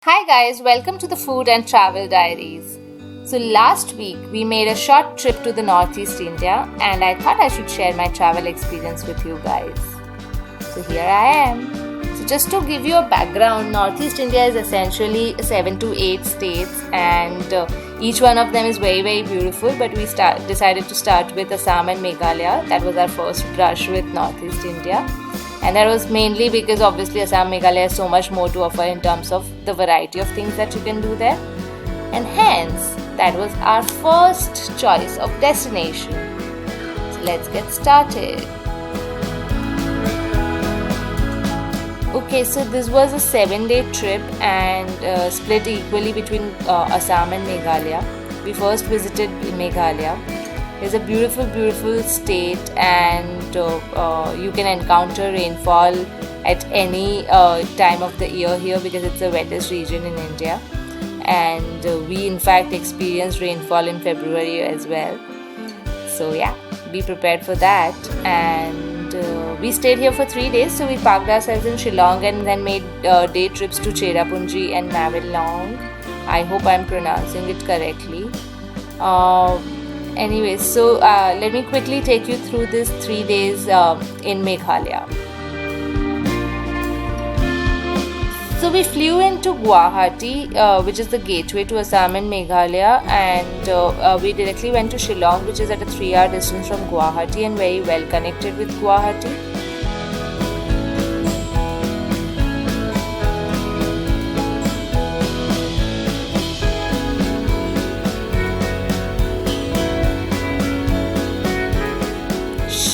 Hi guys, welcome to the Food and Travel Diaries. So last week we made a short trip to the Northeast India and I thought I should share my travel experience with you guys. So here I am. So just to give you a background, Northeast India is essentially 7 to 8 states and each one of them is very beautiful, but we decided to start with Assam and Meghalaya. That was our first brush with Northeast India. And that was mainly because obviously Assam Meghalaya has so much more to offer in terms of the variety of things that you can do there. And hence, that was our first choice of destination. So let's get started. Okay, so this was a 7-day trip and split equally between Assam and Meghalaya. We first visited Meghalaya. It's a beautiful state and you can encounter rainfall at any time of the year here because it's the wettest region in India, and we in fact experienced rainfall in February as well. So yeah, be prepared for that. And we stayed here for 3 days, so we parked ourselves in Shillong and then made day trips to Cherrapunji and Shillong. I hope I'm pronouncing it correctly. Anyway, so let me quickly take you through this 3 days in Meghalaya. So we flew into Guwahati, which is the gateway to Assam and Meghalaya, and we directly went to Shillong, which is at a 3-hour distance from Guwahati and very well connected with Guwahati.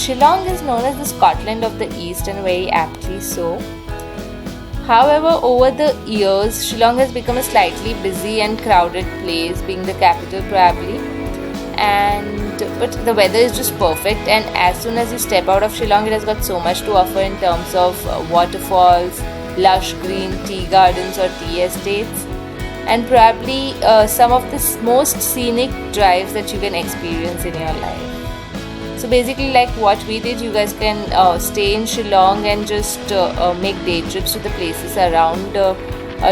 Shillong is known as the Scotland of the East, and very aptly so. However, over the years, Shillong has become a slightly busy and crowded place, being the capital probably. But the weather is just perfect, and as soon as you step out of Shillong, it has got so much to offer in terms of waterfalls, lush green tea gardens or tea estates, and probably some of the most scenic drives that you can experience in your life. So basically, like what we did, you guys can stay in Shillong and just make day trips to the places around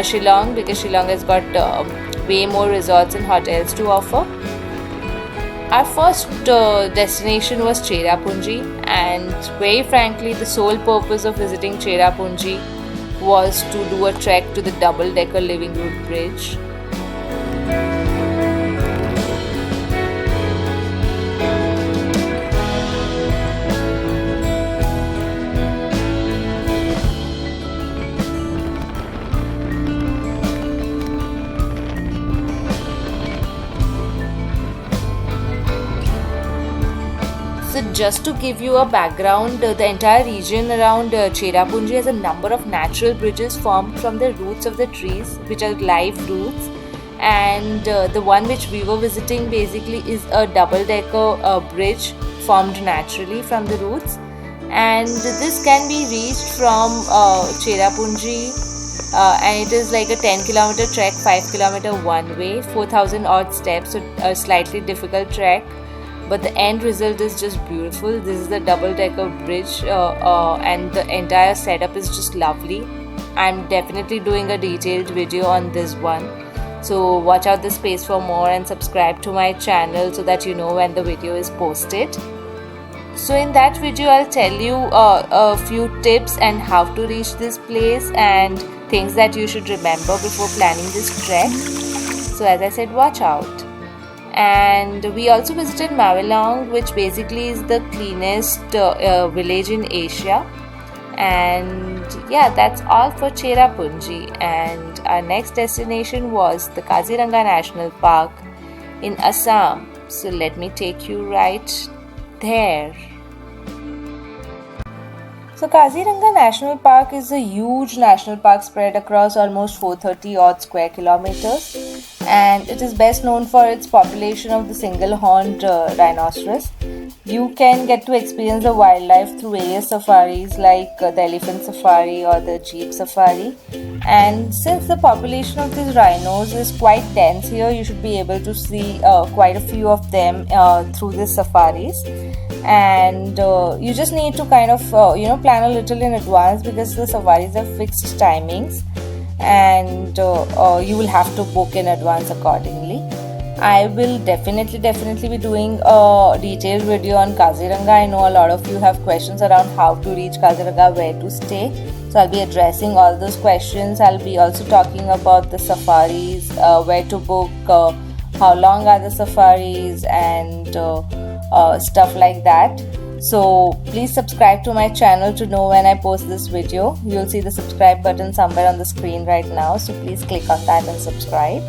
Shillong, because Shillong has got way more resorts and hotels to offer. Our first destination was Cherrapunji, and very frankly, the sole purpose of visiting Cherrapunji was to do a trek to the double-decker Living Root Bridge. So just to give you a background, the entire region around Cherrapunji has a number of natural bridges formed from the roots of the trees, which are live roots, and the one which we were visiting basically is a double-decker bridge formed naturally from the roots, and this can be reached from Cherrapunji, and it is like a 10-kilometer trek, 5-kilometer one way, 4,000 odd steps, so a slightly difficult trek. But the end result is just beautiful. This is the double-decker bridge and the entire setup is just lovely. I'm definitely doing a detailed video on this one. So watch out the space for more and subscribe to my channel so that you know when the video is posted. So in that video, I'll tell you a few tips and how to reach this place and things that you should remember before planning this trek. So as I said, watch out. And we also visited Shillong, which basically is the cleanest village in Asia. And yeah, that's all for Cherrapunji. And our next destination was the Kaziranga National Park in Assam. So let me take you right there. So Kaziranga National Park is a huge national park spread across almost 430 odd square kilometers, and it is best known for its population of the single-horned rhinoceros. You can get to experience the wildlife through various safaris like the elephant safari or the jeep safari, and since the population of these rhinos is quite dense here, you should be able to see quite a few of them through these safaris. And you just need to kind of plan a little in advance because the safaris have fixed timings, and you will have to book in advance accordingly. I will definitely be doing a detailed video on Kaziranga. I know a lot of you have questions around how to reach Kaziranga, where to stay. So I'll be addressing all those questions. I'll be also talking about the safaris, where to book, how long are the safaris, and stuff like that. So please subscribe to my channel to know when I post this video. You'll see the subscribe button somewhere on the screen right now. So please click on that and subscribe.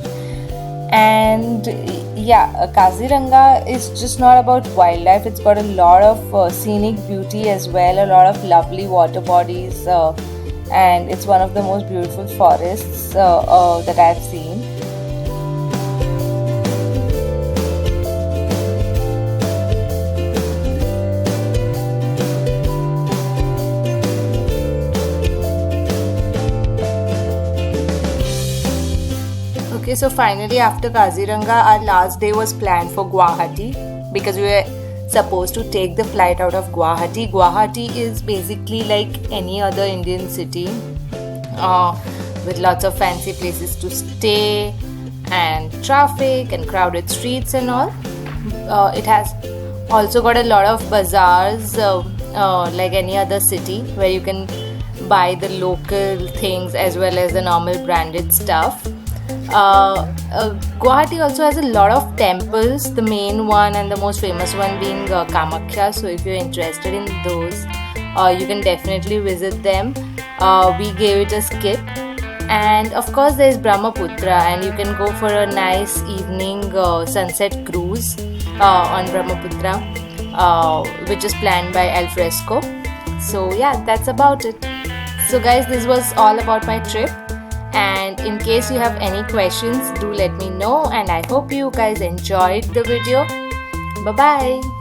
And yeah, Kaziranga is just not about wildlife. It's got a lot of scenic beauty as well, a lot of lovely water bodies, and it's one of the most beautiful forests that I've seen. Okay, so finally after Kaziranga, our last day was planned for Guwahati, because we were supposed to take the flight out of Guwahati. Guwahati is basically like any other Indian city, with lots of fancy places to stay and traffic and crowded streets and all. It has also got a lot of bazaars, like any other city, where you can buy the local things as well as the normal branded stuff. Guwahati also has a lot of temples, the main one and the most famous one being Kamakhya. So if you're interested in those, you can definitely visit them. We gave it a skip. And of course there is Brahmaputra, and you can go for a nice evening sunset cruise on Brahmaputra, which is planned by Alfresco. So yeah, that's about it. So guys, this was all about my trip. And in case you have any questions, do let me know, and I hope you guys enjoyed the video. Bye bye.